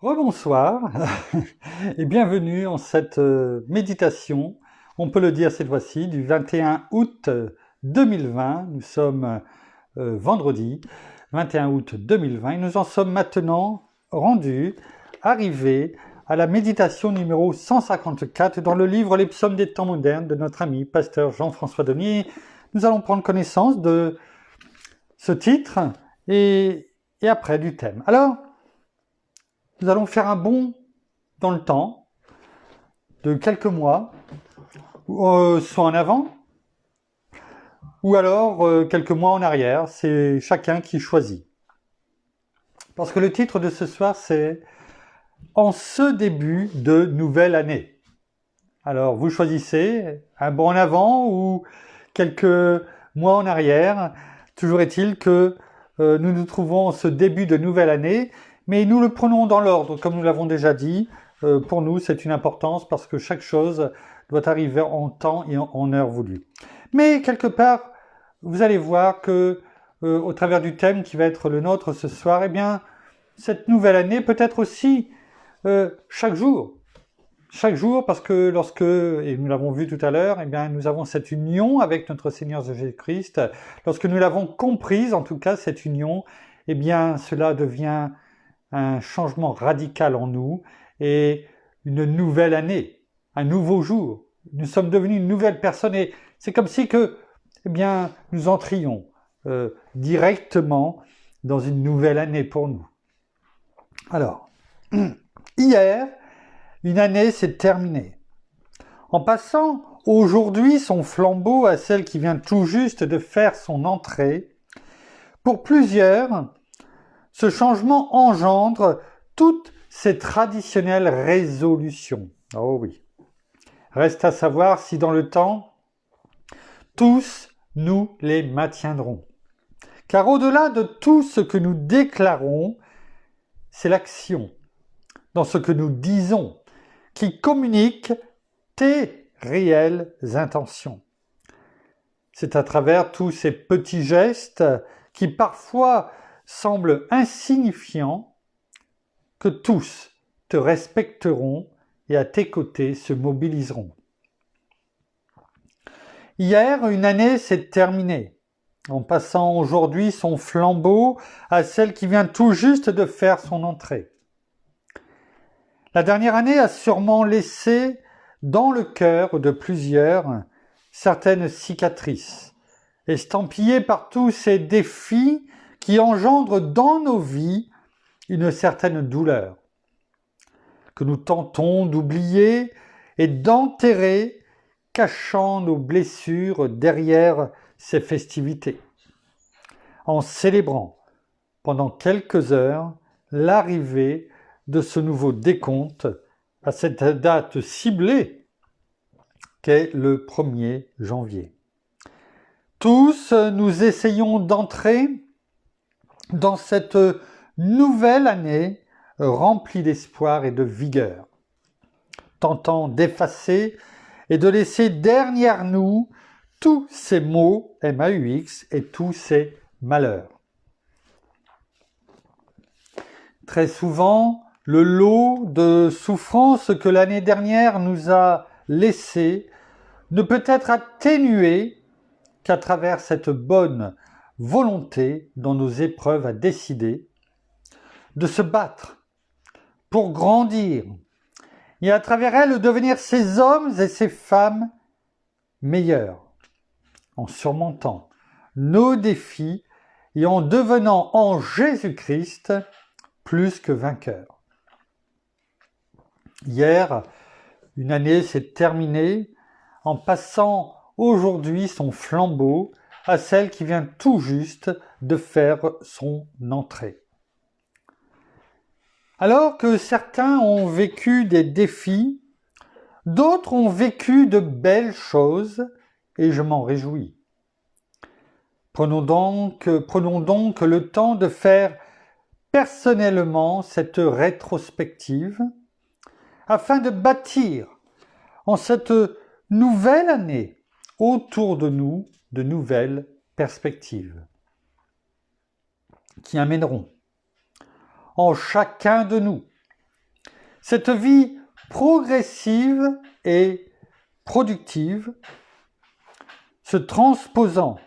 Rebonsoir et bienvenue en cette méditation, on peut le dire cette fois-ci, du 21 août 2020. Nous sommes vendredi 21 août 2020 et nous en sommes maintenant arrivés à la méditation numéro 154 dans le livre Les psaumes des temps modernes de notre ami pasteur Jean-François Denis. Nous allons prendre connaissance de ce titre et après du thème. Alors, nous allons faire un bond dans le temps de quelques mois, soit en avant, ou alors quelques mois en arrière. C'est chacun qui choisit. Parce que le titre de ce soir, c'est « En ce début de nouvelle année ». Alors, vous choisissez un bond en avant ou quelques mois en arrière. Toujours est-il que nous nous trouvons en ce début de nouvelle année, mais nous le prenons dans l'ordre, comme nous l'avons déjà dit. Pour nous, c'est une importance parce que chaque chose doit arriver en temps et en heure voulue. Mais quelque part, vous allez voir que au travers du thème qui va être le nôtre ce soir, eh bien, cette nouvelle année peut être aussi chaque jour. Chaque jour, parce que lorsque, et nous l'avons vu tout à l'heure, eh bien, nous avons cette union avec notre Seigneur Jésus-Christ. Lorsque nous l'avons comprise, en tout cas, cette union, eh bien, cela devient un changement radical en nous et une nouvelle année, un nouveau jour. Nous sommes devenus une nouvelle personne et c'est comme si que, eh bien, nous entrions directement dans une nouvelle année pour nous. Alors, hier, une année s'est terminée. En passant aujourd'hui son flambeau à celle qui vient tout juste de faire son entrée, pour plusieurs, ce changement engendre toutes ces traditionnelles résolutions. Oh oui. Reste à savoir si dans le temps, tous nous les maintiendrons. Car au-delà de tout ce que nous déclarons, c'est l'action, dans ce que nous disons, qui communique tes réelles intentions. C'est à travers tous ces petits gestes qui parfois semblent insignifiants que tous te respecteront et à tes côtés se mobiliseront. Hier, une année s'est terminée, en passant aujourd'hui son flambeau à celle qui vient tout juste de faire son entrée. La dernière année a sûrement laissé dans le cœur de plusieurs certaines cicatrices, estampillées par tous ces défis qui engendrent dans nos vies une certaine douleur, que nous tentons d'oublier et d'enterrer, cachant nos blessures derrière ces festivités, en célébrant pendant quelques heures l'arrivée de ce nouveau décompte à cette date ciblée qu'est le 1er janvier. Tous, nous essayons d'entrer dans cette nouvelle année remplie d'espoir et de vigueur, tentant d'effacer et de laisser derrière nous tous ces maux MAUX et tous ces malheurs. Très souvent, le lot de souffrances que l'année dernière nous a laissé ne peut être atténué qu'à travers cette bonne volonté dans nos épreuves à décider de se battre pour grandir et à travers elles devenir ces hommes et ces femmes meilleurs en surmontant nos défis et en devenant en Jésus-Christ plus que vainqueurs. Hier, une année s'est terminée en passant aujourd'hui son flambeau à celle qui vient tout juste de faire son entrée. Alors que certains ont vécu des défis, d'autres ont vécu de belles choses et je m'en réjouis. Prenons donc le temps de faire personnellement cette rétrospective afin de bâtir en cette nouvelle année autour de nous de nouvelles perspectives qui amèneront en chacun de nous cette vie progressive et productive, se transposant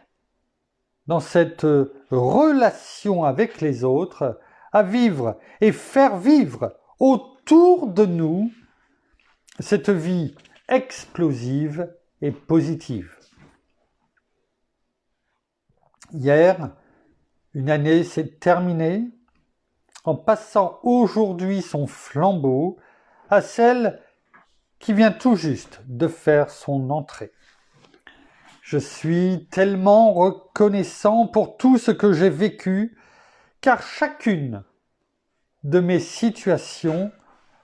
dans cette relation avec les autres, à vivre et faire vivre autour de nous cette vie explosive et positive. Hier, une année s'est terminée en passant aujourd'hui son flambeau à celle qui vient tout juste de faire son entrée. Je suis tellement reconnaissant pour tout ce que j'ai vécu, car chacune de mes situations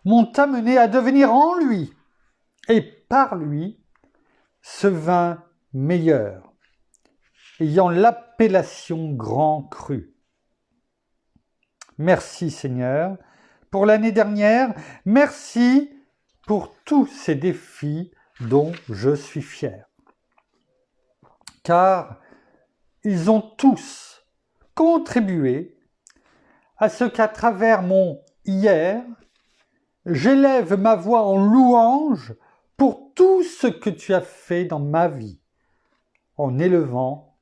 m'ont amené à devenir en lui et par lui ce vin meilleur, ayant l'appellation grand cru. Merci Seigneur pour l'année dernière, merci pour tous ces défis dont je suis fier. Car ils ont tous contribué à ce qu'à travers mon hier, j'élève ma voix en louange pour tout ce que tu as fait dans ma vie, en élevant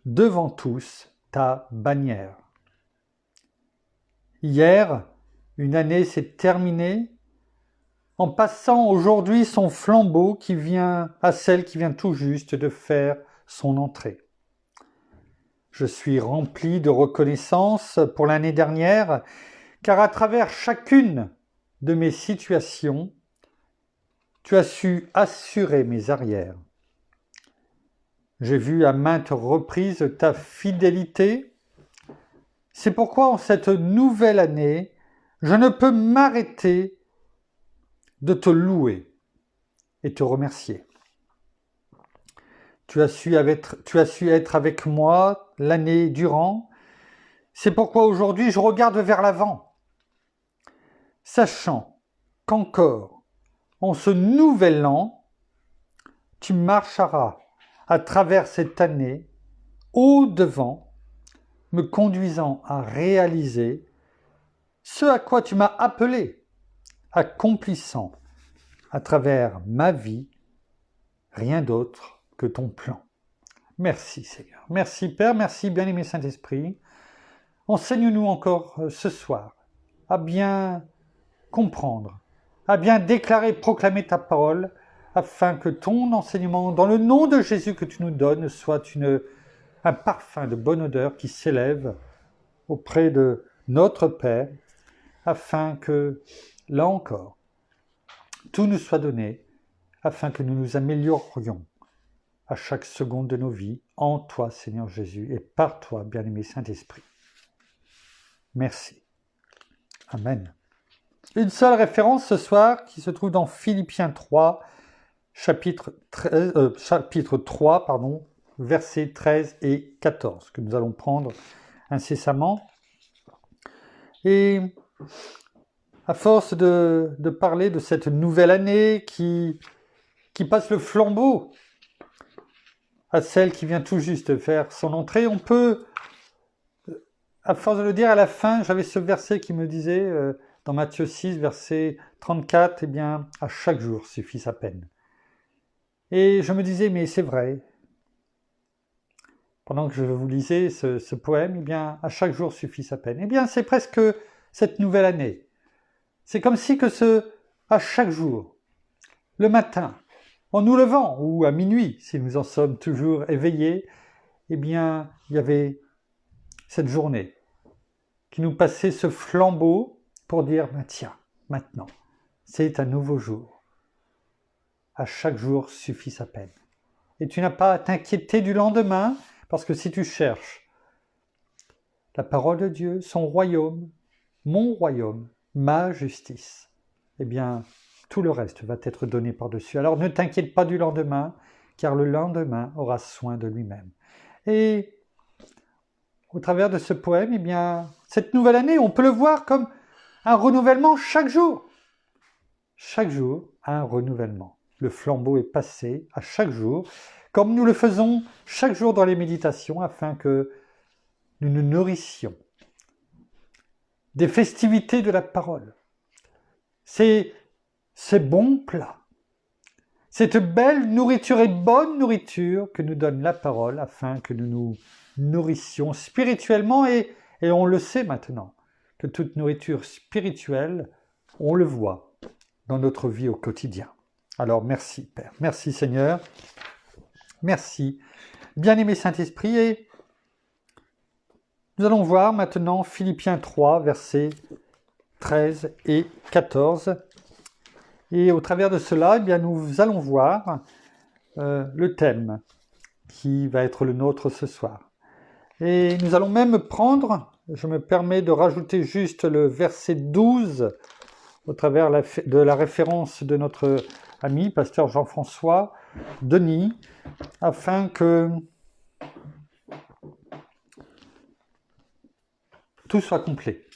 devant tous ta bannière. Hier, une année s'est terminée en passant aujourd'hui son flambeau qui vient à celle qui vient tout juste de faire son entrée. Je suis rempli de reconnaissance pour l'année dernière, car à travers chacune de mes situations, tu as su assurer mes arrières. J'ai vu à maintes reprises ta fidélité. C'est pourquoi en cette nouvelle année, je ne peux m'arrêter de te louer et te remercier. Tu as su être avec moi l'année durant. C'est pourquoi aujourd'hui je regarde vers l'avant, sachant qu'encore en ce nouvel an, tu marcheras à travers cette année au-devant, me conduisant à réaliser ce à quoi tu m'as appelé, accomplissant à travers ma vie rien d'autre que ton plan. Merci Seigneur. Merci Père, merci bien-aimé Saint-Esprit. Enseigne-nous encore ce soir à bien comprendre, à bien déclarer, proclamer ta parole, afin que ton enseignement, dans le nom de Jésus que tu nous donnes, soit un parfum de bonne odeur qui s'élève auprès de notre Père, afin que, là encore, tout nous soit donné, afin que nous nous améliorions à chaque seconde de nos vies, en toi, Seigneur Jésus, et par toi, bien-aimé Saint-Esprit. Merci. Amen. Une seule référence ce soir qui se trouve dans Philippiens 3, chapitre 3, versets 13 et 14, que nous allons prendre incessamment. Et à force de parler de cette nouvelle année qui passe le flambeau à celle qui vient tout juste faire son entrée, on peut, à force de le dire à la fin, j'avais ce verset qui me disait, dans Matthieu 6, verset 34, eh bien, à chaque jour suffit sa peine. Et je me disais, mais c'est vrai. Pendant que je vous lisais ce poème, eh bien, à chaque jour suffit sa peine. Eh bien, c'est presque cette nouvelle année. C'est comme si à chaque jour, le matin, en nous levant, ou à minuit, si nous en sommes toujours éveillés, eh bien, il y avait cette journée qui nous passait ce flambeau pour dire, tiens, maintenant, c'est un nouveau jour. À chaque jour suffit sa peine. Et tu n'as pas à t'inquiéter du lendemain, parce que si tu cherches la parole de Dieu, son royaume, mon royaume, ma justice, eh bien, tout le reste va être donné par-dessus. Alors ne t'inquiète pas du lendemain, car le lendemain aura soin de lui-même. Et au travers de ce poème, eh bien, cette nouvelle année, on peut le voir comme un renouvellement chaque jour. Chaque jour, un renouvellement. Le flambeau est passé à chaque jour, comme nous le faisons chaque jour dans les méditations, afin que nous nous nourrissions des festivités de la parole, c'est ce bon plat, cette belle nourriture et bonne nourriture que nous donne la parole afin que nous nous nourrissions spirituellement et on le sait maintenant, que toute nourriture spirituelle, on le voit dans notre vie au quotidien. Alors merci Père, merci Seigneur, merci bien-aimé Saint-Esprit et nous allons voir maintenant Philippiens 3, versets 13 et 14. Et au travers de cela, eh bien, nous allons voir le thème qui va être le nôtre ce soir. Et nous allons même prendre, je me permets de rajouter juste le verset 12 au travers de la référence de notre ami, pasteur Jean-François Denis, afin que tout soit complet.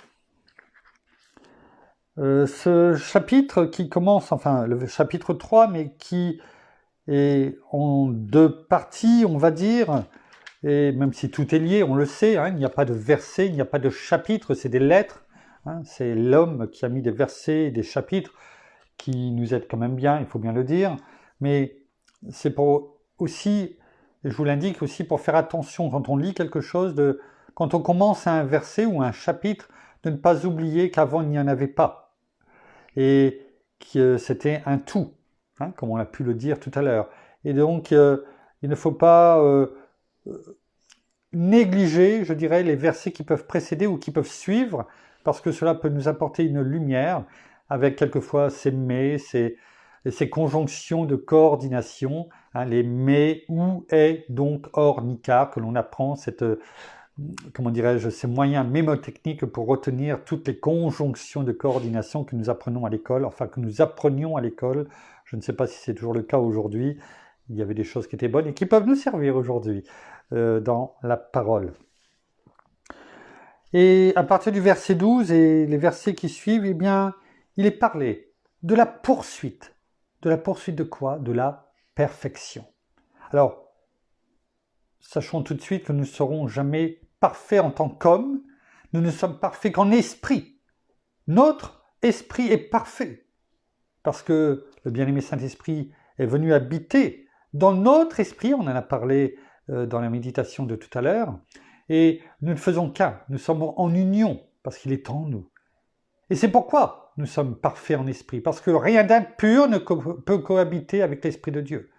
Ce chapitre qui commence, enfin le chapitre 3, mais qui est en deux parties, on va dire, et même si tout est lié, on le sait, hein, il n'y a pas de versets, il n'y a pas de chapitres, c'est des lettres, hein, c'est l'homme qui a mis des versets et des chapitres qui nous aident quand même bien, il faut bien le dire, mais c'est pour aussi, et je vous l'indique aussi, pour faire attention quand on lit quelque chose, quand on commence un verset ou un chapitre, de ne pas oublier qu'avant il n'y en avait pas. Et que c'était un tout, hein, comme on a pu le dire tout à l'heure. Et donc, il ne faut pas négliger, je dirais, les versets qui peuvent précéder ou qui peuvent suivre, parce que cela peut nous apporter une lumière, avec quelquefois ces mais, ces conjonctions de coordination, hein, les mais, ou, est, donc, or, ni car, que l'on apprend, comment dirais-je, ces moyens mémotechniques pour retenir toutes les conjonctions de coordination que nous apprenons à l'école, enfin que nous apprenions à l'école. Je ne sais pas si c'est toujours le cas aujourd'hui. Il y avait des choses qui étaient bonnes et qui peuvent nous servir aujourd'hui dans la parole. Et à partir du verset 12 et les versets qui suivent, eh bien, il est parlé de la poursuite. De la poursuite de quoi? De la perfection. Alors, sachons tout de suite que nous ne serons jamais parfaits en tant qu'hommes, nous ne sommes parfaits qu'en esprit. Notre esprit est parfait, parce que le bien-aimé Saint-Esprit est venu habiter dans notre esprit, on en a parlé dans la méditation de tout à l'heure, et nous ne faisons qu'un, nous sommes en union, parce qu'il est en nous. Et c'est pourquoi nous sommes parfaits en esprit, parce que rien d'impur ne peut cohabiter avec l'Esprit de Dieu.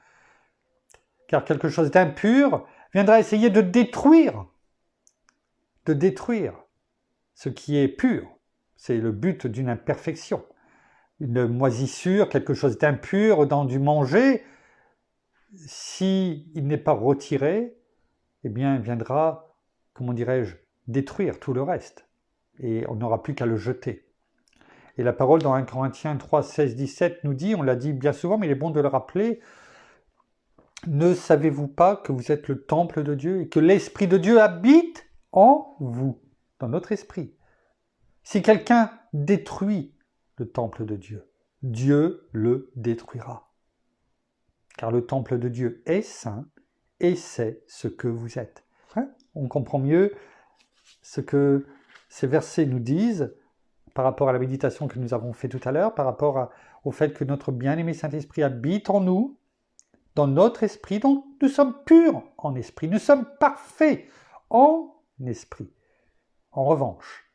Car quelque chose d'impur viendra essayer de détruire ce qui est pur. C'est le but d'une imperfection. Une moisissure, quelque chose d'impur dans du manger, s'il n'est pas retiré, eh bien, il viendra, comment dirais-je, détruire tout le reste. Et on n'aura plus qu'à le jeter. Et la parole dans 1 Corinthiens 3, 16, 17 nous dit, on l'a dit bien souvent, mais il est bon de le rappeler, ne savez-vous pas que vous êtes le temple de Dieu et que l'Esprit de Dieu habite en vous, dans notre esprit? Si quelqu'un détruit le temple de Dieu, Dieu le détruira. Car le temple de Dieu est saint et c'est ce que vous êtes. Hein? On comprend mieux ce que ces versets nous disent par rapport à la méditation que nous avons fait tout à l'heure, par rapport au fait que notre bien-aimé Saint-Esprit habite en nous, dans notre esprit, donc nous sommes purs en esprit, nous sommes parfaits en esprit. En revanche,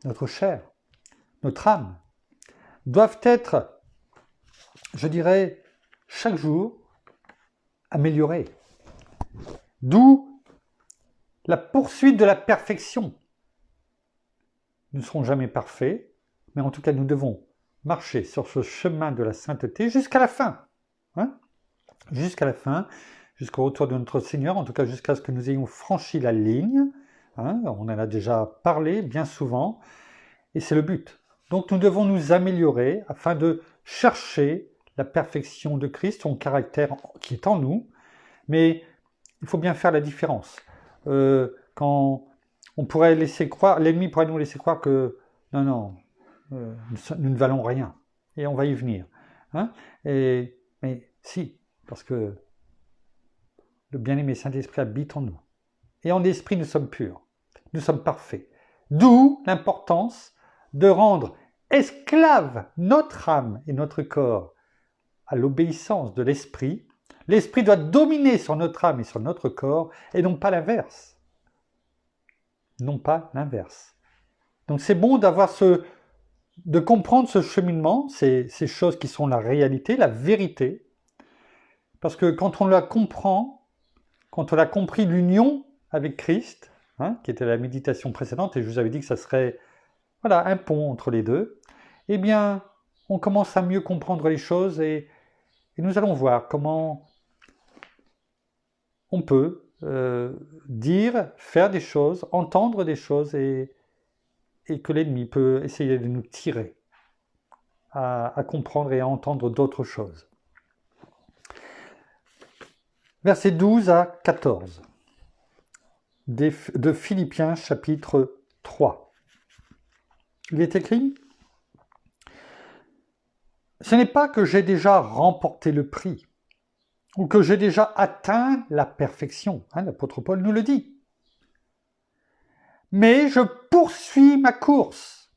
notre chair, notre âme, doivent être, je dirais, chaque jour améliorées. D'où la poursuite de la perfection. Nous ne serons jamais parfaits, mais en tout cas nous devons marcher sur ce chemin de la sainteté jusqu'à la fin. Hein? Jusqu'à la fin, jusqu'au retour de notre Seigneur, en tout cas jusqu'à ce que nous ayons franchi la ligne. Hein, on en a déjà parlé bien souvent, et c'est le but. Donc nous devons nous améliorer afin de chercher la perfection de Christ, son caractère qui est en nous, mais il faut bien faire la différence. Quand on pourrait laisser croire, l'ennemi pourrait nous laisser croire que non, nous ne valons rien, et on va y venir. Hein, mais si, parce que le bien-aimé Saint-Esprit habite en nous. Et en esprit, nous sommes purs. Nous sommes parfaits. D'où l'importance de rendre esclave notre âme et notre corps à l'obéissance de l'esprit, l'esprit doit dominer sur notre âme et sur notre corps, et non pas l'inverse. Non pas l'inverse. Donc c'est bon de comprendre ce cheminement, ces choses qui sont la réalité, la vérité, parce que quand on la comprend, quand on a compris l'union avec Christ, qui était la méditation précédente, et je vous avais dit que ça serait un pont entre les deux, eh bien, on commence à mieux comprendre les choses et nous allons voir comment on peut dire, faire des choses, entendre des choses et que l'ennemi peut essayer de nous tirer à comprendre et à entendre d'autres choses. Versets 12 à 14 de Philippiens chapitre 3. Il est écrit: ce n'est pas que j'ai déjà remporté le prix, ou que j'ai déjà atteint la perfection, l'apôtre Paul nous le dit. Mais je poursuis ma course,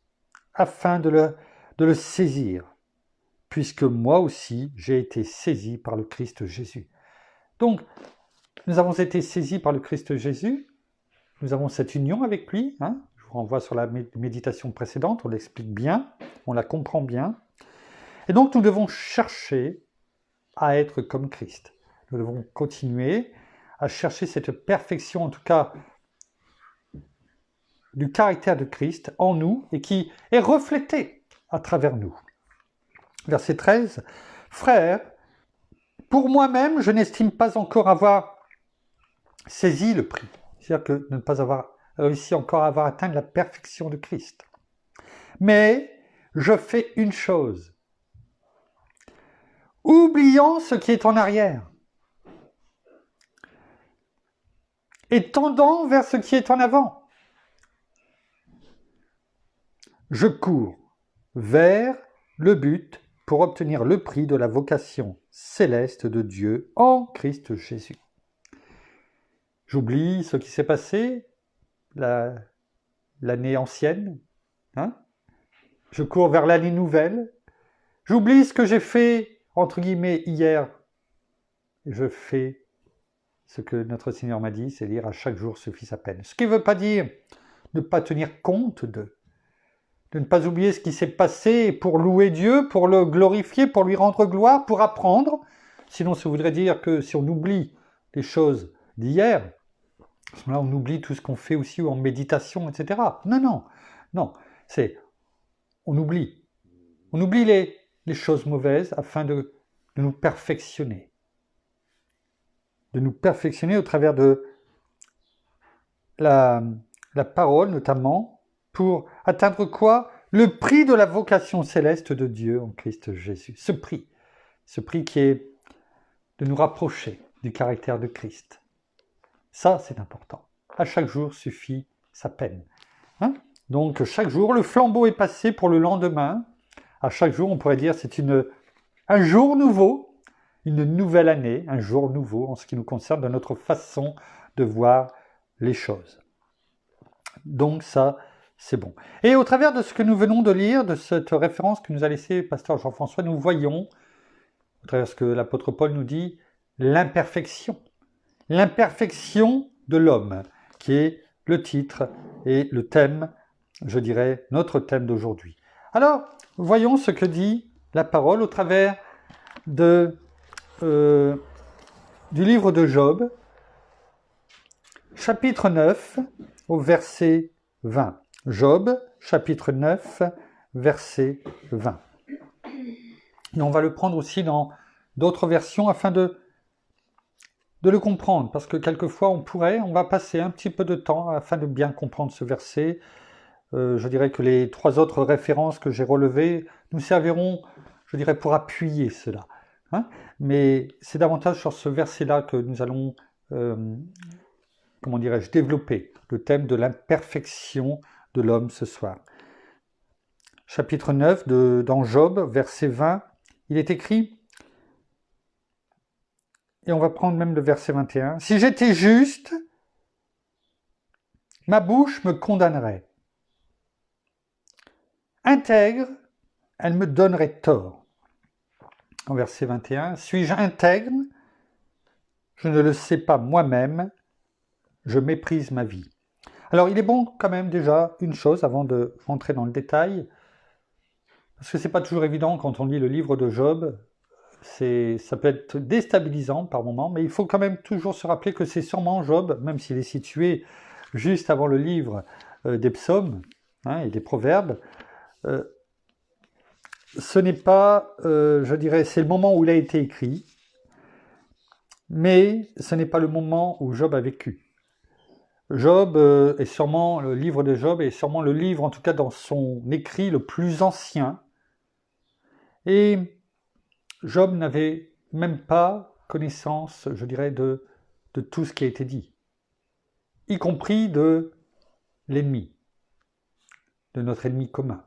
afin de le saisir, puisque moi aussi j'ai été saisi par le Christ Jésus. Donc, nous avons été saisis par le Christ Jésus, nous avons cette union avec lui, je vous renvoie sur la méditation précédente, on l'explique bien, on la comprend bien, et donc nous devons chercher à être comme Christ. Nous devons continuer à chercher cette perfection, en tout cas du caractère de Christ en nous et qui est reflétée à travers nous. Verset 13, « Frères, pour moi-même, je n'estime pas encore avoir saisi le prix. » C'est-à-dire que de ne pas avoir réussi encore à avoir atteint la perfection de Christ. « Mais je fais une chose, oubliant ce qui est en arrière, et tendant vers ce qui est en avant. Je cours vers le but pour obtenir le prix de la vocation céleste de Dieu en Christ Jésus. » J'oublie ce qui s'est passé l'année ancienne. Je cours vers l'année nouvelle. J'oublie ce que j'ai fait, entre guillemets, hier. Je fais ce que notre Seigneur m'a dit, c'est dire à chaque jour suffit sa peine. Ce qui ne veut pas dire ne pas tenir compte de ne pas oublier ce qui s'est passé pour louer Dieu, pour le glorifier, pour lui rendre gloire, pour apprendre. Sinon, ça voudrait dire que si on oublie les choses d'hier, à ce moment-là, on oublie tout ce qu'on fait aussi en méditation, etc. Non. On oublie. On oublie les choses mauvaises afin de nous perfectionner. De nous perfectionner au travers de la parole, notamment, pour atteindre quoi? Le prix de la vocation céleste de Dieu en Christ Jésus. Ce prix qui est de nous rapprocher du caractère de Christ. Ça, c'est important. À chaque jour suffit sa peine. Donc, chaque jour, le flambeau est passé pour le lendemain. À chaque jour, on pourrait dire c'est un jour nouveau, une nouvelle année, un jour nouveau en ce qui nous concerne de notre façon de voir les choses. Donc ça, c'est bon. Et au travers de ce que nous venons de lire, de cette référence que nous a laissé pasteur Jean-François, nous voyons, au travers de ce que l'apôtre Paul nous dit, l'imperfection. L'imperfection de l'homme, qui est le titre et le thème, je dirais, notre thème d'aujourd'hui. Alors, voyons ce que dit la parole au travers du livre de Job, chapitre 9, au verset 20. Job, chapitre 9, verset 20. Et on va le prendre aussi dans d'autres versions afin de le comprendre, parce que quelquefois on va passer un petit peu de temps afin de bien comprendre ce verset. Je dirais que les 3 autres références que j'ai relevées nous serviront, je dirais, pour appuyer cela. Mais c'est davantage sur ce verset-là que nous allons, développer le thème de l'imperfection de l'homme ce soir. Chapitre 9 dans Job, verset 20, il est écrit, et on va prendre même le verset 21, « Si j'étais juste, ma bouche me condamnerait. intègre, elle me donnerait tort. En verset 21, suis-je intègre? Je ne le sais pas moi-même, je méprise ma vie. Alors il est bon quand même déjà une chose avant de rentrer dans le détail, parce que c'est pas toujours évident quand on lit le livre de Job, ça peut être déstabilisant par moments, mais il faut quand même toujours se rappeler que c'est sûrement Job, même s'il est situé juste avant le livre des psaumes et des proverbes, ce n'est pas, je dirais, c'est le moment où il a été écrit, mais ce n'est pas le moment où Job a vécu. Job est sûrement, le livre de Job est sûrement le livre, en tout cas dans son écrit, le plus ancien. Et Job n'avait même pas connaissance, je dirais, de tout ce qui a été dit, y compris de l'ennemi, de notre ennemi commun.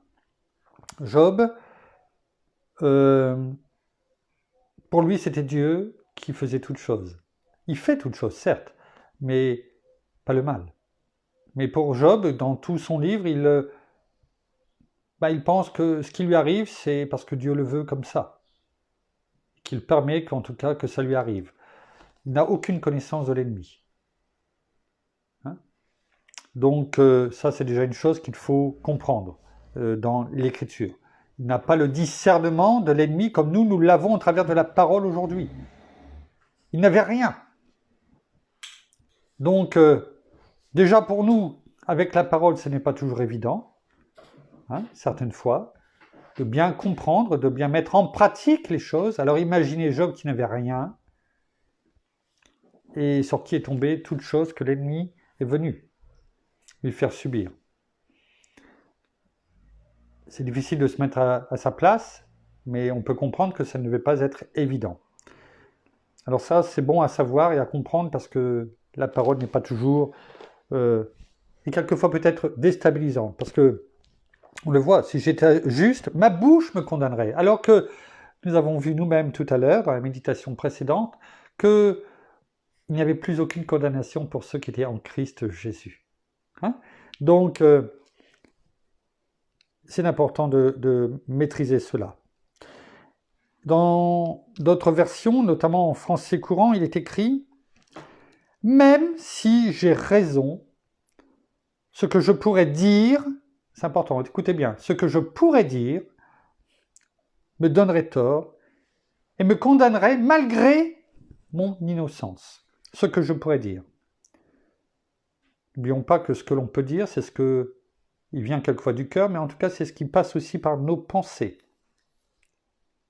Job, pour lui, c'était Dieu qui faisait toutes choses. Il fait toutes choses, certes, mais pas le mal. Mais pour Job, dans tout son livre, il pense que ce qui lui arrive, c'est parce que Dieu le veut comme ça. Qu'il permet qu'en tout cas que ça lui arrive. Il n'a aucune connaissance de l'ennemi. Donc ça, c'est déjà une chose qu'il faut comprendre dans l'Écriture. Il n'a pas le discernement de l'ennemi comme nous l'avons au travers de la parole aujourd'hui. Il n'avait rien. Donc, déjà pour nous, avec la parole, ce n'est pas toujours évident, certaines fois, de bien comprendre, de bien mettre en pratique les choses. Alors imaginez Job qui n'avait rien, et sur qui est tombée toute chose que l'ennemi est venu lui faire subir. C'est difficile de se mettre à sa place, mais on peut comprendre que ça ne devait pas être évident. Alors ça, c'est bon à savoir et à comprendre parce que la parole n'est pas toujours, et quelquefois peut-être déstabilisante, parce que, on le voit, si j'étais juste, ma bouche me condamnerait, alors que nous avons vu nous-mêmes tout à l'heure, dans la méditation précédente, qu'il n'y avait plus aucune condamnation pour ceux qui étaient en Christ Jésus. Donc, c'est important de maîtriser cela. Dans d'autres versions, notamment en français courant, il est écrit « Même si j'ai raison, ce que je pourrais dire, c'est important, écoutez bien, ce que je pourrais dire me donnerait tort et me condamnerait malgré mon innocence. Ce que je pourrais dire. » N'oublions pas que ce que l'on peut dire, c'est ce que il vient quelquefois du cœur, mais en tout cas, c'est ce qui passe aussi par nos pensées,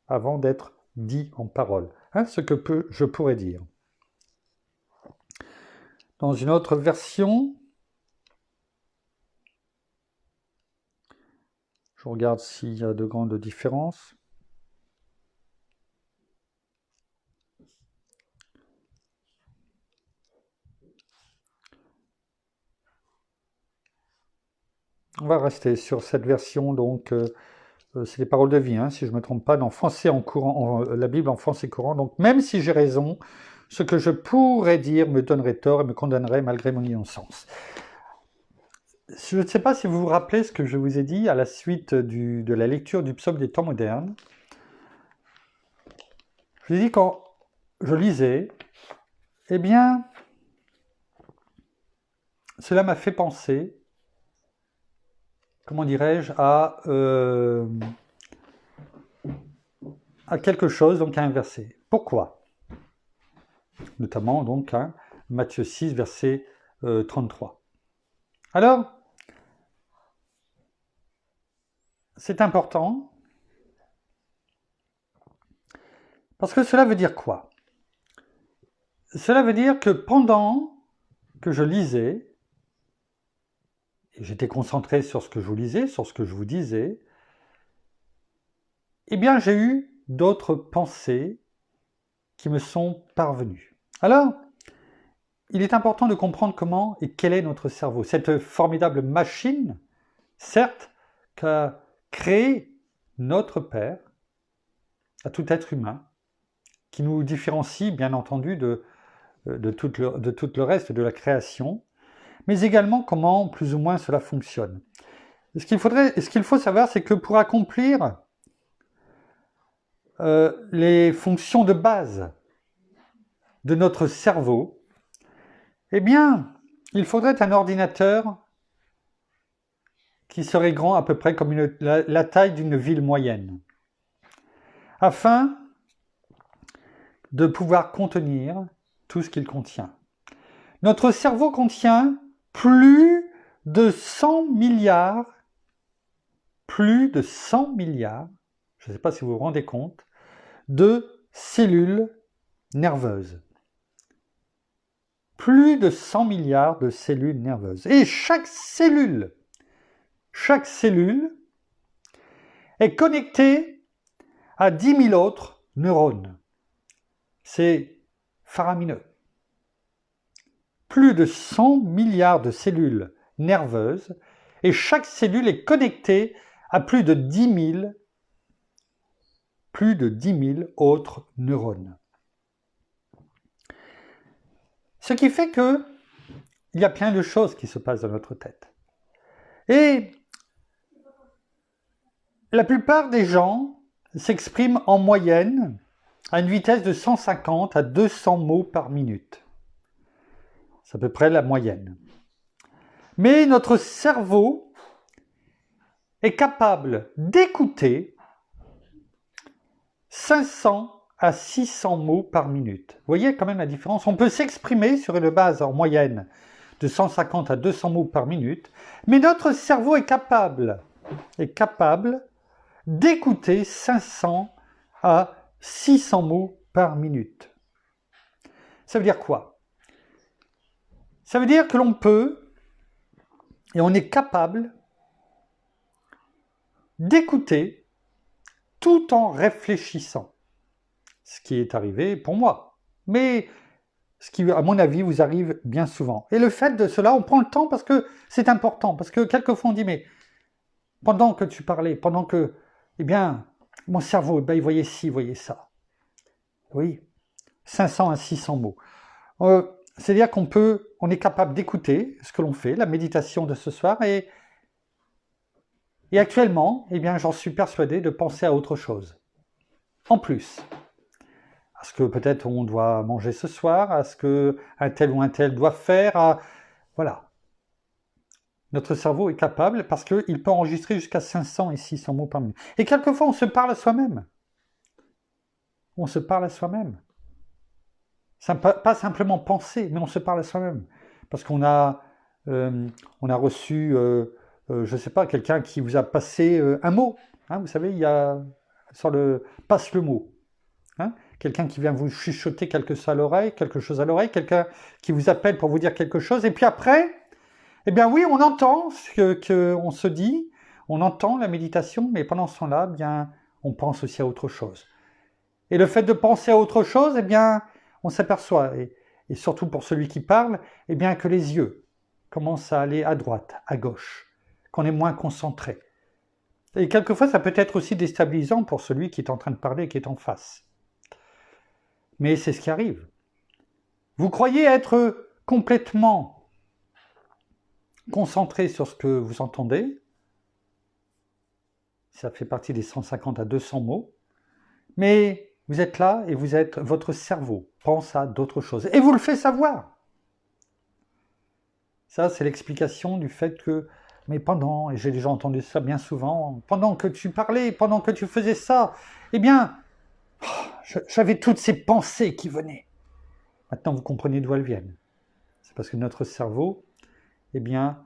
avant d'être dit en parole. Ce que je pourrais dire. Dans une autre version, je regarde s'il y a de grandes différences. On va rester sur cette version, donc c'est les paroles de vie, si je ne me trompe pas, dans français en courant, la Bible en français courant. Donc même si j'ai raison, ce que je pourrais dire me donnerait tort et me condamnerait malgré mon innocence. Je ne sais pas si vous vous rappelez ce que je vous ai dit à la suite de la lecture du psaume des temps modernes. Je vous ai dit quand je lisais, eh bien, cela m'a fait penser, comment dirais-je, à quelque chose, donc à un verset. Pourquoi? Notamment donc Matthieu 6, verset 33. Alors, c'est important, parce que cela veut dire quoi? Cela veut dire que pendant que je lisais, et j'étais concentré sur ce que je vous lisais, sur ce que je vous disais, eh bien j'ai eu d'autres pensées qui me sont parvenues. Alors, il est important de comprendre comment et quel est notre cerveau. Cette formidable machine, certes, qu'a créé notre Père, à tout être humain, qui nous différencie bien entendu de tout le reste de la création, mais également comment plus ou moins cela fonctionne. ce qu'il faut savoir, c'est que pour accomplir les fonctions de base de notre cerveau, eh bien, il faudrait un ordinateur qui serait grand à peu près comme la taille d'une ville moyenne, afin de pouvoir contenir tout ce qu'il contient. Notre cerveau contient plus de 100 milliards, je ne sais pas si vous vous rendez compte, de cellules nerveuses. Plus de 100 milliards de cellules nerveuses. Et chaque cellule est connectée à 10 000 autres neurones. C'est faramineux. Plus de 100 milliards de cellules nerveuses et chaque cellule est connectée à plus de 10 000 autres neurones. Ce qui fait que il y a plein de choses qui se passent dans notre tête. Et la plupart des gens s'expriment en moyenne à une vitesse de 150 à 200 mots par minute. C'est à peu près la moyenne. Mais notre cerveau est capable d'écouter 500 à 600 mots par minute. Vous voyez quand même la différence. On peut s'exprimer sur une base en moyenne de 150 à 200 mots par minute, mais notre cerveau est capable d'écouter 500 à 600 mots par minute. Ça veut dire quoi? Ça veut dire que l'on peut, et on est capable, d'écouter tout en réfléchissant. Ce qui est arrivé pour moi. Mais ce qui, à mon avis, vous arrive bien souvent. Et le fait de cela, on prend le temps parce que c'est important. Parce que quelquefois on dit, mais pendant que tu parlais, pendant que, eh bien, mon cerveau, il voyait ci, il voyait ça. Oui, 500 à 600 mots. C'est-à-dire on est capable d'écouter ce que l'on fait, la méditation de ce soir, et actuellement, eh bien, j'en suis persuadé de penser à autre chose. En plus, à ce que peut-être on doit manger ce soir, à ce qu'un tel ou un tel doit faire, voilà. Notre cerveau est capable parce qu'il peut enregistrer jusqu'à 500 et 600 mots par minute. Et quelquefois, on se parle à soi-même. On se parle à soi-même. Pas simplement penser, mais on se parle à soi-même. Parce qu'on a reçu, je ne sais pas, quelqu'un qui vous a passé un mot. Hein, vous savez, il y a sur le passe le mot. Hein, quelqu'un qui vient vous chuchoter quelque chose à l'oreille, quelqu'un qui vous appelle pour vous dire quelque chose, et puis après, eh bien oui, on entend ce qu'on se dit, on entend la méditation, mais pendant ce temps-là, eh bien, on pense aussi à autre chose. Et le fait de penser à autre chose, eh bien, on s'aperçoit, et surtout pour celui qui parle, eh bien, que les yeux commencent à aller à droite, à gauche, qu'on est moins concentré. Et quelquefois, ça peut être aussi déstabilisant pour celui qui est en train de parler et qui est en face. Mais c'est ce qui arrive. Vous croyez être complètement concentré sur ce que vous entendez. Ça fait partie des 150 à 200 mots. Mais vous êtes là et votre cerveau pense à d'autres choses. Et vous le fait savoir. Ça, c'est l'explication du fait que, mais et j'ai déjà entendu ça bien souvent, pendant que tu parlais, pendant que tu faisais ça, eh bien, j'avais toutes ces pensées qui venaient. Maintenant, vous comprenez d'où elles viennent. C'est parce que notre cerveau, eh bien,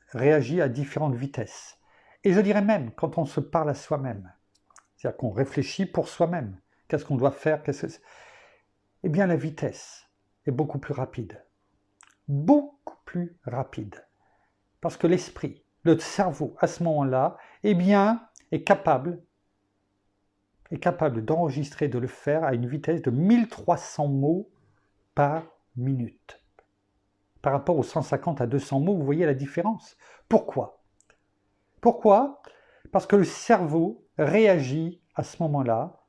réagit à différentes vitesses. Et je dirais même, quand on se parle à soi-même, c'est-à-dire qu'on réfléchit pour soi-même, qu'est-ce qu'on doit faire, eh bien, la vitesse est beaucoup plus rapide. Beaucoup plus rapide. Parce que l'esprit, le cerveau, à ce moment-là, eh bien, est capable d'enregistrer, de le faire à une vitesse de 1300 mots par minute. Par rapport aux 150 à 200 mots, vous voyez la différence. Pourquoi? Parce que le cerveau réagit à ce moment-là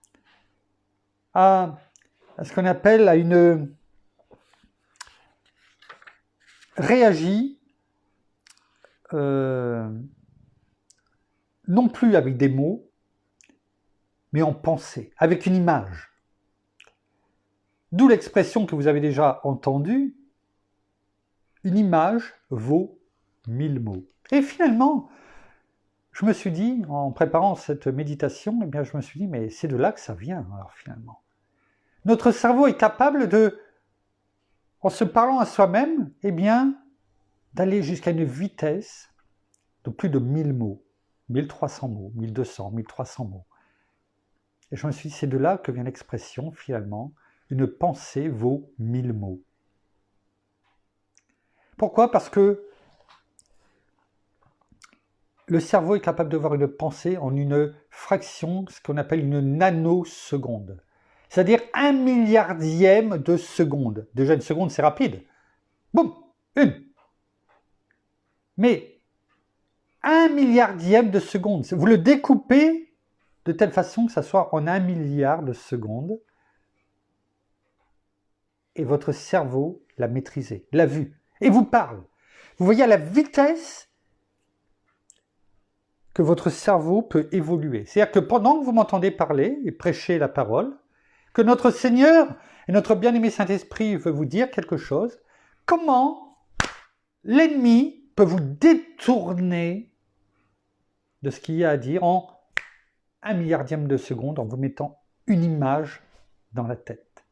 à ce qu'on appelle réagit non plus avec des mots, mais en pensée, avec une image. D'où l'expression que vous avez déjà entendue, une image vaut 1000 mots. Et finalement, je me suis dit, en préparant cette méditation, eh bien, je me suis dit, mais c'est de là que ça vient, alors finalement. Notre cerveau est capable de, en se parlant à soi-même, eh bien, d'aller jusqu'à une vitesse de plus de 1000 mots, 1300 mots, 1200, 1300 mots. Et je me suis dit, c'est de là que vient l'expression, finalement, une pensée vaut 1000 mots. Pourquoi ? Parce que le cerveau est capable de voir une pensée en une fraction, ce qu'on appelle une nanoseconde. C'est-à-dire 1 milliardième de seconde. Déjà, une seconde, c'est rapide. Boum, une. Mais 1 milliardième de seconde, vous le découpez de telle façon que ça soit en 1 milliard de secondes, et votre cerveau l'a maîtrisé, l'a vu, et vous parle. Vous voyez à la vitesse que votre cerveau peut évoluer. C'est-à-dire que pendant que vous m'entendez parler et prêcher la parole, que notre Seigneur et notre bien-aimé Saint-Esprit veut vous dire quelque chose, comment l'ennemi peut vous détourner de ce qu'il y a à dire en 1 milliardième de seconde en vous mettant une image dans la tête.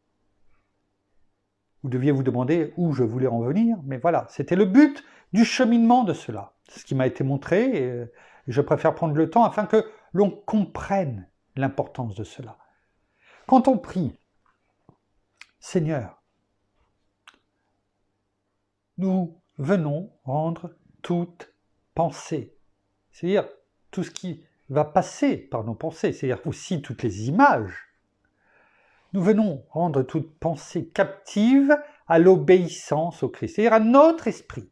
Vous deviez vous demander où je voulais en venir, mais voilà, c'était le but du cheminement de cela. C'est ce qui m'a été montré, et je préfère prendre le temps afin que l'on comprenne l'importance de cela. Quand on prie, Seigneur, nous venons rendre toute pensée, c'est-à-dire tout ce qui va passer par nos pensées, c'est-à-dire aussi toutes les images. Nous venons rendre toute pensée captive à l'obéissance au Christ, c'est-à-dire à notre esprit,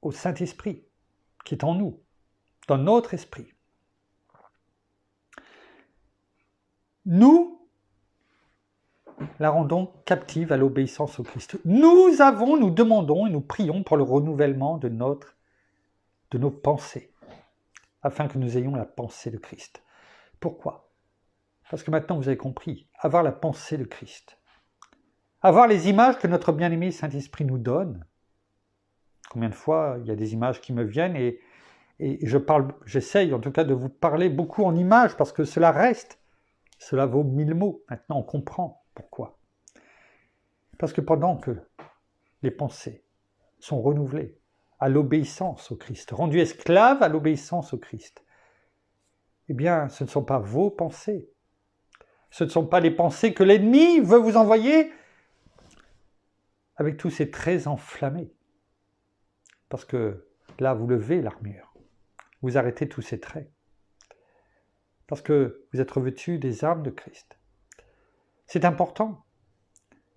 au Saint-Esprit qui est en nous, dans notre esprit. Nous la rendons captive à l'obéissance au Christ. Nous demandons et nous prions pour le renouvellement de nos pensées, afin que nous ayons la pensée de Christ. Pourquoi ? Parce que maintenant vous avez compris, avoir la pensée de Christ, avoir les images que notre bien-aimé Saint-Esprit nous donne. Combien de fois il y a des images qui me viennent et j'essaye en tout cas de vous parler beaucoup en images parce que cela reste, cela vaut 1000 mots. Maintenant on comprend pourquoi. Parce que pendant que les pensées sont renouvelées à l'obéissance au Christ, rendues esclaves à l'obéissance au Christ, eh bien ce ne sont pas vos pensées, ce ne sont pas les pensées que l'ennemi veut vous envoyer avec tous ces traits enflammés. Parce que là, vous levez l'armure, vous arrêtez tous ces traits. Parce que vous êtes revêtus des armes de Christ. C'est important,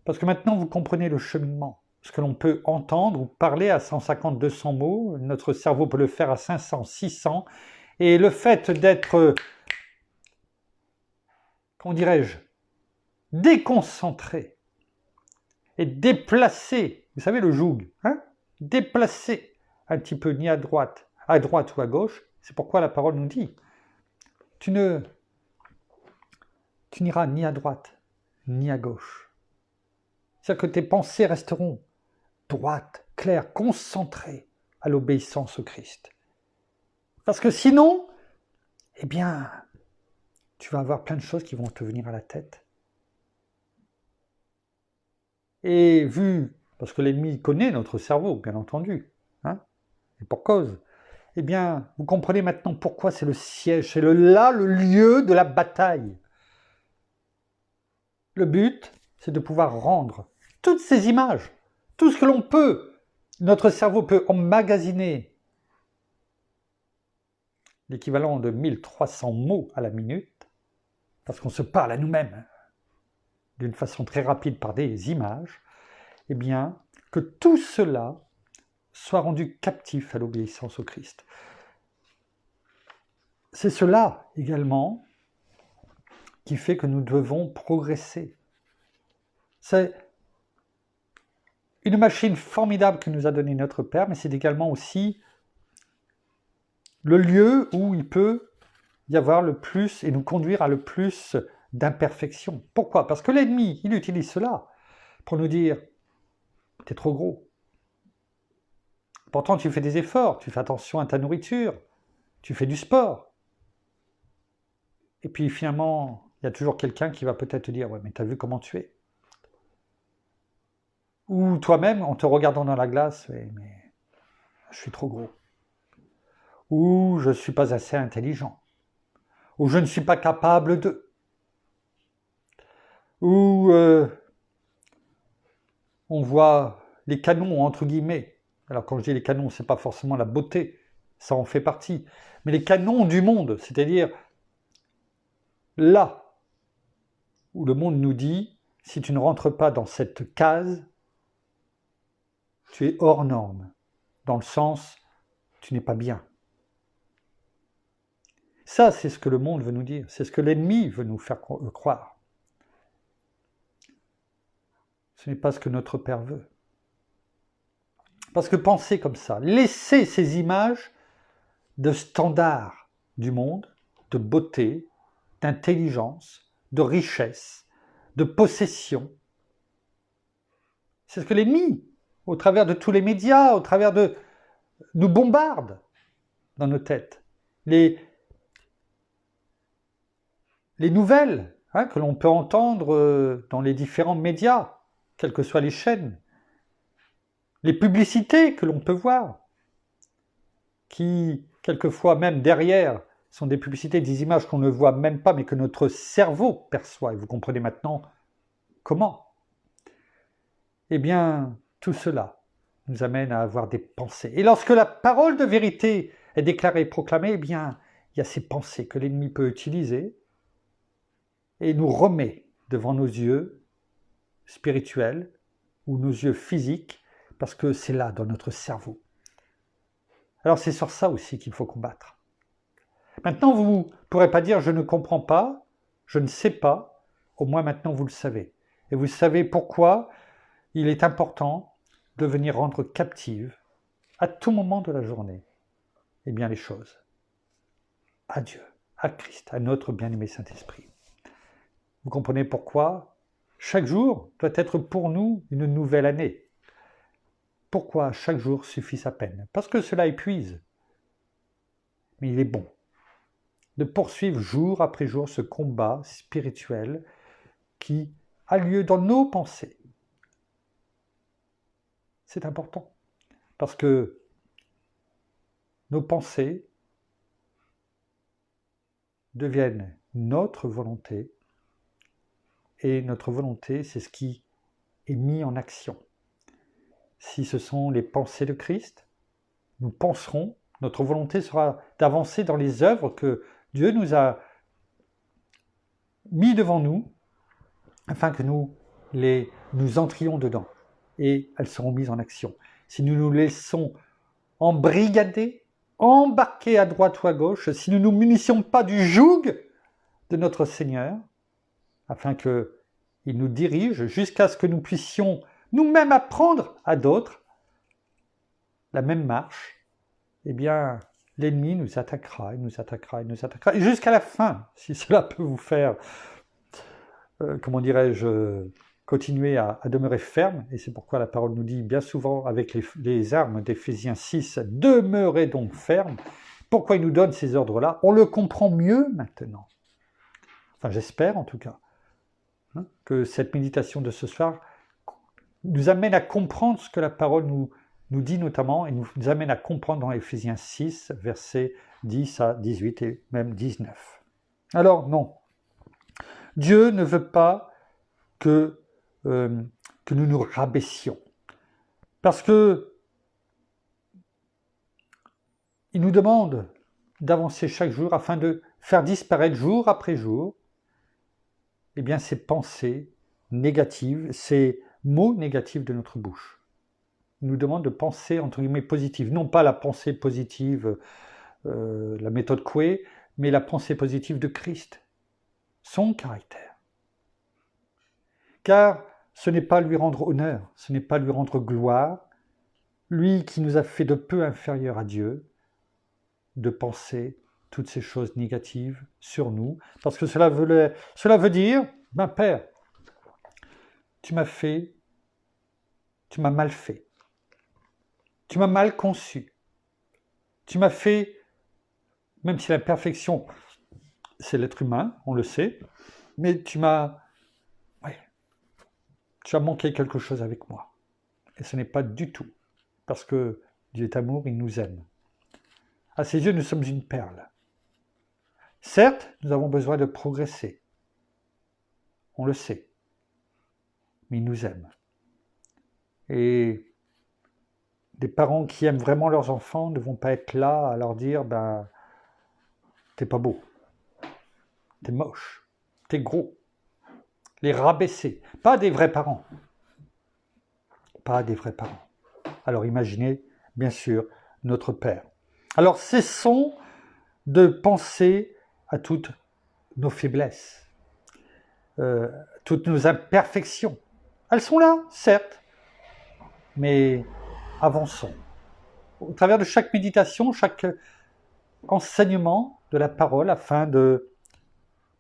parce que maintenant vous comprenez le cheminement. Ce que l'on peut entendre ou parler à 150, 200 mots, notre cerveau peut le faire à 500, 600, et le fait d'être, comment dirais-je, déconcentré et déplacé, vous savez le joug, hein, déplacé un petit peu ni à droite ou à gauche, c'est pourquoi la parole nous dit, tu n'iras ni à droite ni à gauche. C'est-à-dire que tes pensées resteront droites, claires, concentrées à l'obéissance au Christ. Parce que sinon, eh bien, tu vas avoir plein de choses qui vont te venir à la tête. Et parce que l'ennemi connaît notre cerveau, bien entendu, hein, et pour cause, eh bien, vous comprenez maintenant pourquoi c'est le siège, c'est le lieu de la bataille. Le but, c'est de pouvoir rendre toutes ces images, tout ce que l'on peut, notre cerveau peut emmagasiner l'équivalent de 1300 mots à la minute, parce qu'on se parle à nous-mêmes d'une façon très rapide par des images, eh bien, que tout cela soit rendu captif à l'obéissance au Christ. C'est cela également qui fait que nous devons progresser. C'est une machine formidable que nous a donnée notre Père, mais c'est également aussi le lieu où il peut y avoir le plus et nous conduire à le plus d'imperfection. Pourquoi? Parce que l'ennemi, il utilise cela pour nous dire « t'es trop gros ». Pourtant, tu fais des efforts, tu fais attention à ta nourriture, tu fais du sport. Et puis finalement, il y a toujours quelqu'un qui va peut-être te dire « ouais, mais t'as vu comment tu es ?» Ou toi-même, en te regardant dans la glace, ouais, mais je suis trop gros. Ou je ne suis pas assez intelligent. Ou je ne suis pas capable de. Ou on voit les canons, entre guillemets. Alors quand je dis les canons, ce n'est pas forcément la beauté, ça en fait partie. Mais les canons du monde, c'est-à-dire là où le monde nous dit, si tu ne rentres pas dans cette case, tu es hors norme, dans le sens, tu n'es pas bien. Ça, c'est ce que le monde veut nous dire, c'est ce que l'ennemi veut nous faire croire. Ce n'est pas ce que notre Père veut. Parce que penser comme ça, laisser ces images de standards du monde, de beauté, d'intelligence, de richesse, de possession, c'est ce que l'ennemi, au travers de tous les médias, au travers de... nous bombarde dans nos têtes. Les nouvelles que l'on peut entendre dans les différents médias, quelles que soient les chaînes, les publicités que l'on peut voir, qui, quelquefois même derrière, sont des publicités, des images qu'on ne voit même pas, mais que notre cerveau perçoit. Et vous comprenez maintenant comment. Eh bien, tout cela nous amène à avoir des pensées. Et lorsque la parole de vérité est déclarée et proclamée, eh bien, il y a ces pensées que l'ennemi peut utiliser et nous remet devant nos yeux spirituels ou nos yeux physiques, parce que c'est là, dans notre cerveau. Alors c'est sur ça aussi qu'il faut combattre. Maintenant, vous ne pourrez pas dire « je ne comprends pas, je ne sais pas », au moins maintenant vous le savez. Et vous savez pourquoi il est important de venir rendre captive, à tout moment de la journée, eh bien les choses, à Dieu, à Christ, à notre bien-aimé Saint-Esprit. Vous comprenez pourquoi chaque jour doit être pour nous une nouvelle année. Pourquoi chaque jour suffit sa peine? Parce que cela épuise. Mais il est bon de poursuivre jour après jour ce combat spirituel qui a lieu dans nos pensées. C'est important. Parce que nos pensées deviennent notre volonté. Et notre volonté, c'est ce qui est mis en action. Si ce sont les pensées de Christ, nous penserons, notre volonté sera d'avancer dans les œuvres que Dieu nous a mis devant nous, afin que nous entrions dedans, et elles seront mises en action. Si nous nous laissons embrigader, embarquer à droite ou à gauche, si nous ne nous munitions pas du joug de notre Seigneur, afin qu'il nous dirige jusqu'à ce que nous puissions nous-mêmes apprendre à d'autres la même marche, eh bien, l'ennemi nous attaquera, il nous attaquera, il nous attaquera, et jusqu'à la fin, si cela peut vous faire, comment dirais-je, continuer à demeurer ferme, et c'est pourquoi la parole nous dit bien souvent avec les armes d'Éphésiens 6, demeurez donc ferme. Pourquoi il nous donne ces ordres-là? On le comprend mieux maintenant. Enfin, j'espère en tout cas, que cette méditation de ce soir nous amène à comprendre ce que la parole nous dit notamment, et nous amène à comprendre dans Éphésiens 6, versets 10 à 18 et même 19. Alors non, Dieu ne veut pas que nous nous rabaissions, parce que il nous demande d'avancer chaque jour afin de faire disparaître jour après jour eh bien, ces pensées négatives, ces mots négatifs de notre bouche. Il nous demande de penser, entre guillemets, positive. Non pas la pensée positive, la méthode Coué, mais la pensée positive de Christ, son caractère. Car ce n'est pas lui rendre honneur, ce n'est pas lui rendre gloire, lui qui nous a fait de peu inférieurs à Dieu, de penser toutes ces choses négatives sur nous, parce que cela veut dire, ben Père, tu m'as mal fait, tu m'as mal conçu, tu m'as fait, même si l'imperfection, c'est l'être humain, on le sait, mais tu as manqué quelque chose avec moi. Et ce n'est pas du tout, parce que Dieu est amour, il nous aime. À ses yeux, nous sommes une perle. Certes, nous avons besoin de progresser. On le sait. Mais il nous aime. Et des parents qui aiment vraiment leurs enfants ne vont pas être là à leur dire t'es pas beau, t'es moche, t'es gros. Les rabaisser. Pas des vrais parents. Pas des vrais parents. Alors imaginez, bien sûr, notre Père. Alors cessons de penser à toutes nos faiblesses, toutes nos imperfections. Elles sont là, certes, mais avançons. Au travers de chaque méditation, chaque enseignement de la parole, afin de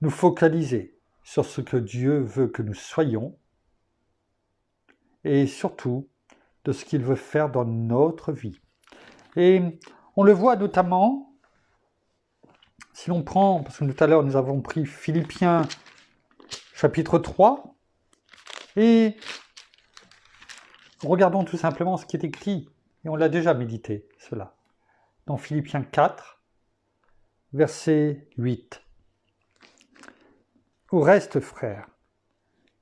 nous focaliser sur ce que Dieu veut que nous soyons, et surtout de ce qu'il veut faire dans notre vie. Et on le voit notamment, si l'on prend, parce que tout à l'heure nous avons pris Philippiens chapitre 3, et regardons tout simplement ce qui est écrit, et on l'a déjà médité, cela, dans Philippiens 4, verset 8. Au reste, frères,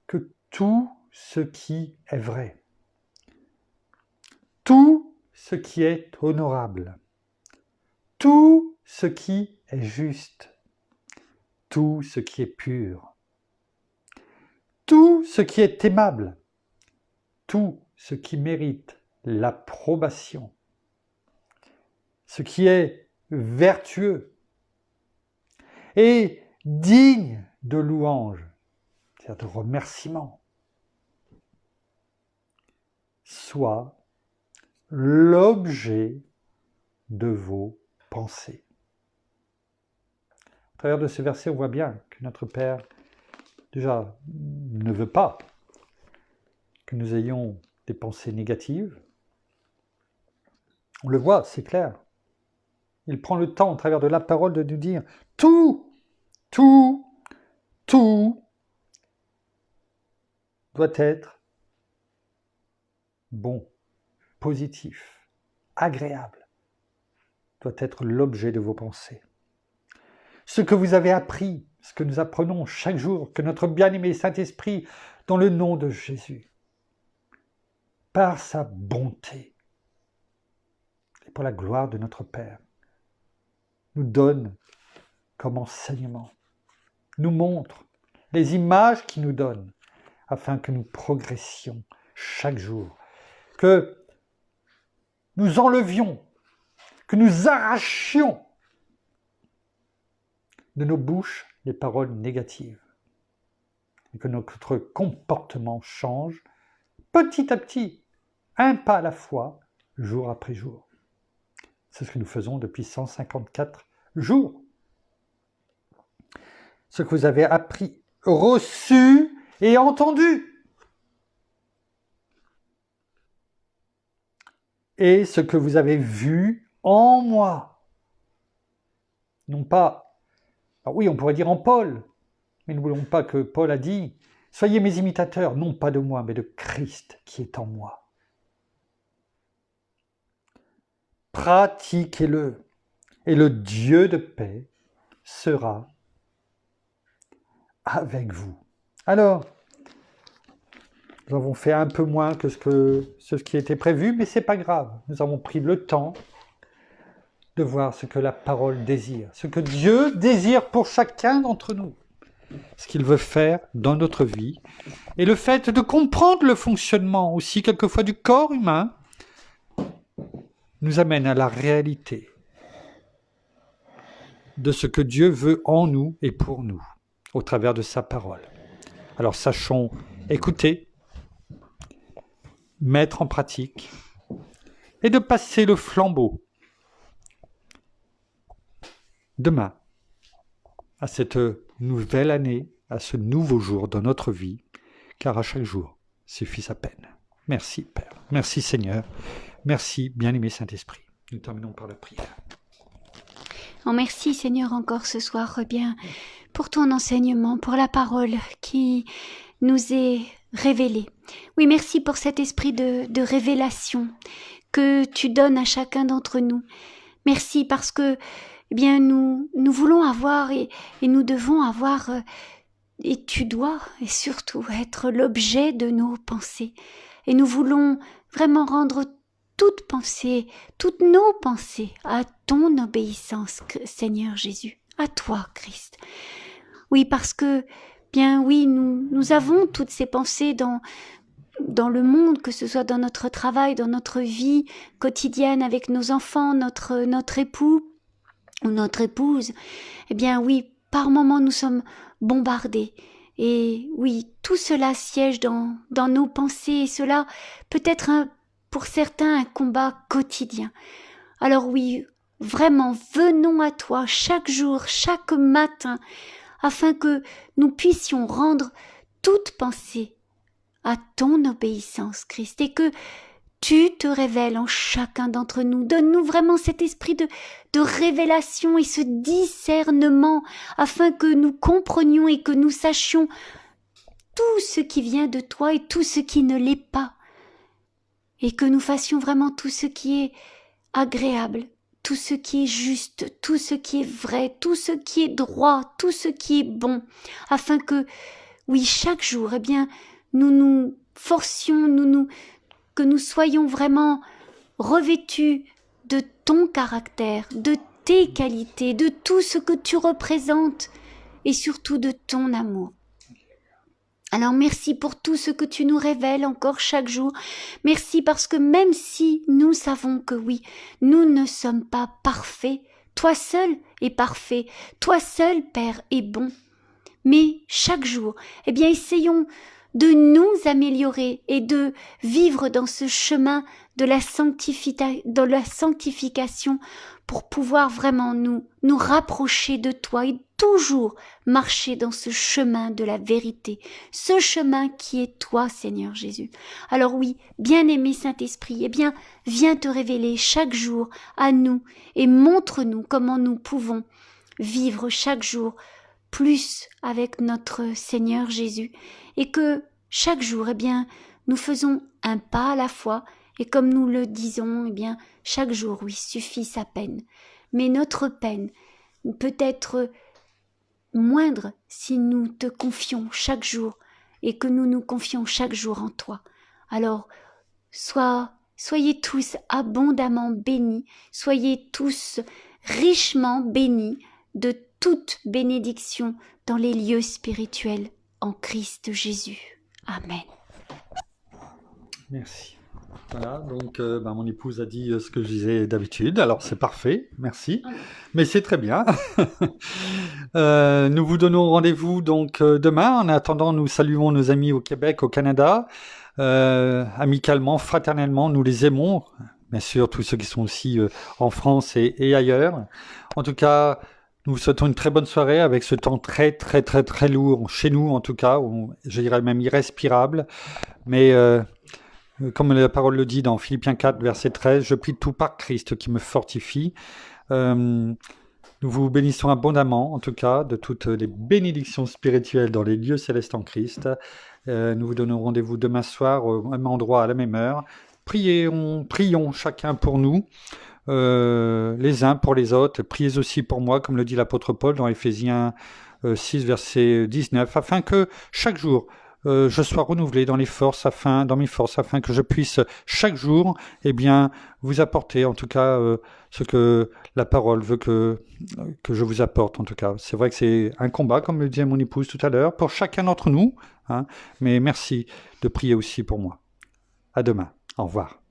que tout ce qui est vrai, tout ce qui est honorable, tout ce qui est juste, tout ce qui est pur, tout ce qui est aimable, tout ce qui mérite l'approbation, ce qui est vertueux et digne de louange, c'est-à-dire de remerciement, soit l'objet de vos pensées. Au travers de ce verset, on voit bien que notre Père, déjà, ne veut pas que nous ayons des pensées négatives. On le voit, c'est clair. Il prend le temps, au travers de la parole, de nous dire tout doit être bon, positif, agréable, doit être l'objet de vos pensées. Ce que vous avez appris, ce que nous apprenons chaque jour, que notre bien-aimé Saint-Esprit, dans le nom de Jésus, par sa bonté et pour la gloire de notre Père, nous donne comme enseignement, nous montre les images qu'il nous donne, afin que nous progressions chaque jour, que nous enlevions, que nous arrachions de nos bouches les paroles négatives, et que notre comportement change petit à petit, un pas à la fois, jour après jour. C'est ce que nous faisons depuis 154 jours. Ce que vous avez appris, reçu et entendu. Et ce que vous avez vu en moi. Non pas, alors oui, on pourrait dire en Paul, mais n'oublions pas que Paul a dit « Soyez mes imitateurs, non pas de moi, mais de Christ qui est en moi. » Pratiquez-le, et le Dieu de paix sera avec vous. Alors, nous avons fait un peu moins que ce qui était prévu, mais ce n'est pas grave. Nous avons pris le temps de voir ce que la parole désire, ce que Dieu désire pour chacun d'entre nous, ce qu'il veut faire dans notre vie, et le fait de comprendre le fonctionnement aussi quelquefois du corps humain nous amène à la réalité de ce que Dieu veut en nous et pour nous, au travers de sa parole. Alors sachons écouter, mettre en pratique et de passer le flambeau demain à cette nouvelle année, à ce nouveau jour dans notre vie, car à chaque jour suffit sa peine. Merci Père, merci Seigneur, merci bien-aimé Saint-Esprit. Nous terminons par la prière. Oh, merci Seigneur encore ce soir, bien pour ton enseignement, pour la parole qui nous est révélée. Oui, merci pour cet esprit de révélation que tu donnes à chacun d'entre nous. Merci parce que eh bien nous voulons avoir et nous devons avoir et tu dois et surtout être l'objet de nos pensées. Et nous voulons vraiment rendre toute pensée, toutes nos pensées à ton obéissance, Seigneur Jésus, à toi, Christ. Oui, parce que, bien oui, nous avons toutes ces pensées dans le monde, que ce soit dans notre travail, dans notre vie quotidienne avec nos enfants, notre époux ou notre épouse. Eh bien oui, par moments nous sommes bombardés. Et oui, tout cela siège dans nos pensées et cela peut être pour certains un combat quotidien. Alors oui, vraiment, venons à toi chaque jour, chaque matin, afin que nous puissions rendre toute pensée à ton obéissance, Christ, et que tu te révèles en chacun d'entre nous. Donne-nous vraiment cet esprit de révélation et ce discernement, afin que nous comprenions et que nous sachions tout ce qui vient de toi et tout ce qui ne l'est pas. Et que nous fassions vraiment tout ce qui est agréable, tout ce qui est juste, tout ce qui est vrai, tout ce qui est droit, tout ce qui est bon, afin que, oui, chaque jour, eh bien, nous nous forcions, que nous soyons vraiment revêtus de ton caractère, de tes qualités, de tout ce que tu représentes, et surtout de ton amour. Alors merci pour tout ce que tu nous révèles encore chaque jour. Merci parce que même si nous savons que oui, nous ne sommes pas parfaits, toi seul es parfait, toi seul, Père, est bon. Mais chaque jour, eh bien, essayons de nous améliorer et de vivre dans ce chemin de la sanctification pour pouvoir vraiment nous rapprocher de toi et toujours marcher dans ce chemin de la vérité, ce chemin qui est toi, Seigneur Jésus. Alors oui, bien-aimé Saint-Esprit, eh bien, viens te révéler chaque jour à nous et montre-nous comment nous pouvons vivre chaque jour plus avec notre Seigneur Jésus et que chaque jour, eh bien, nous faisons un pas à la fois et comme nous le disons, eh bien, chaque jour, oui, suffit sa peine. Mais notre peine peut être moindre si nous te confions chaque jour et que nous nous confions chaque jour en toi. Alors, soyez tous abondamment bénis, soyez tous richement bénis de toute bénédiction dans les lieux spirituels en Christ Jésus. Amen. Merci. Voilà, donc mon épouse a dit ce que je disais d'habitude, alors c'est parfait, merci. Mais c'est très bien. Nous vous donnons rendez-vous donc demain. En attendant, nous saluons nos amis au Québec, au Canada. Amicalement, fraternellement, nous les aimons. Bien sûr, tous ceux qui sont aussi en France et ailleurs. En tout cas, nous vous souhaitons une très bonne soirée avec ce temps très très très très lourd, chez nous en tout cas, je dirais même irrespirable. Mais comme la parole le dit dans Philippiens 4, verset 13, « Je prie tout par Christ qui me fortifie ». Nous vous bénissons abondamment, en tout cas, de toutes les bénédictions spirituelles dans les lieux célestes en Christ. Nous vous donnons rendez-vous demain soir au même endroit, à la même heure. Prions chacun pour nous, les uns pour les autres. Priez aussi pour moi, comme le dit l'apôtre Paul dans Éphésiens 6, verset 19, afin que chaque jour, je sois renouvelé dans mes forces afin que je puisse chaque jour vous apporter en tout cas ce que la parole veut que je vous apporte en tout cas. C'est vrai que c'est un combat, comme le disait mon épouse tout à l'heure, pour chacun d'entre nous, mais merci de prier aussi pour moi. À demain. Au revoir.